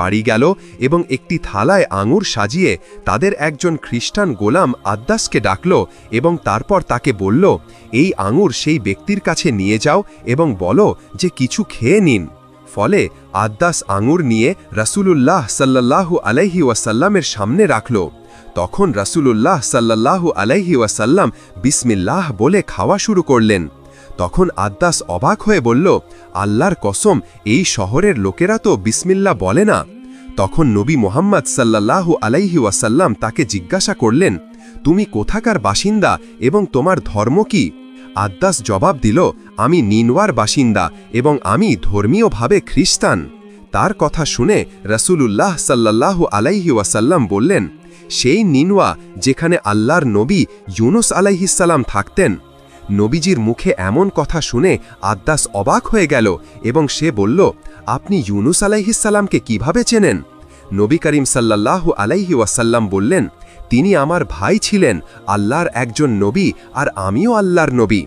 বাড়ি গেল এবং একটি থালায় আঙুর সাজিয়ে তাদের একজন খ্রিস্টান গোলাম আদ্দাসকে ডাকল এবং তারপর তাকে বলল, এই আঙুর সেই ব্যক্তির কাছে নিয়ে যাও এবং বলো যে কিছু খেয়ে নিন। ফলে আদ্দাস আঙুর নিয়ে রাসূলুল্লাহ সাল্লাল্লাহু আলাইহি ওয়াসাল্লামের সামনে রাখল। তখন রাসূলুল্লাহ সাল্লাল্লাহু আলাইহি ওয়াসাল্লাম বিসমিল্লাহ বলে খাওয়া শুরু করলেন। তখন আদ্দাস অবাক হয়ে বলল, আল্লাহর কসম, এই শহরের লোকেরা তো বিসমিল্লাহ বলে না। তখন নবী মুহাম্মদ সাল্লাল্লাহু আলাইহি ওয়াসাল্লাম তাকে জিজ্ঞাসা করলেন, তুমি কোথাকার বাসিন্দা এবং তোমার ধর্ম কি? আদ্দাস জবাব দিল, আমি নিনওয়ার বাসিন্দা এবং আমি ধর্মীয়ভাবে খ্রিস্টান। তার কথা শুনে রাসূলুল্লাহ সাল্লাল্লাহু আলাইহি ওয়াসাল্লাম বললেন, সেই নিনওয়া যেখানে আল্লাহর নবী ইউনুস আলাইহিসসালাম থাকতেন। নবীজির মুখে এমন কথা শুনে আদ্দাস অবাক হয়ে গেল এবং সে বলল, আপনি ইউনুস আলাইহিসসালামকে কিভাবে চেনেন? নবী করিম সাল্লাল্লাহু আলাইহি ওয়াসাল্লাম বললেন, তিনি আমার ভাই ছিলেন, আল্লাহর একজন নবী আর আমিও আল্লাহর নবী।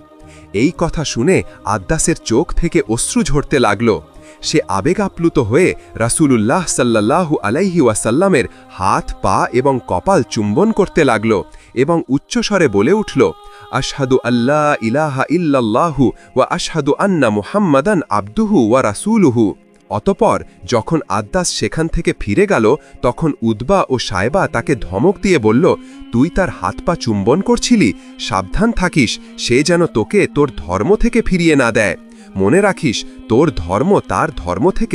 এই কথা শুনে আদ্দাসের চোখ থেকে অশ্রু ঝরতে লাগল। সে আবেগ আপ্লুত হয়ে রাসূলুল্লাহ সাল্লাল্লাহু আলাইহি ওয়াসাল্লামের হাত, পা এবং কপাল চুম্বন করতে লাগল এবং উচ্চস্বরে বলে উঠল, আশহাদু আল্লা ইলাহা ইল্লাল্লাহু ওয়া আশহাদু আন্না মুহাম্মাদান আবদুহু ওয়া রাসূলুহু। অতঃপর যখন আদ্দাস সেখান থেকে ফিরে গেল, তখন উতবা ও সায়বা তাকে ধমক দিয়ে বলল, তুই তার হাত পা চুম্বন করছিলি, সাবধান থাকিস, সে যেন তোকে তোর ধর্ম থেকে ফিরিয়ে না দেয়। মনে রাখিস, তোর ধর্ম তার ধর্ম থেকে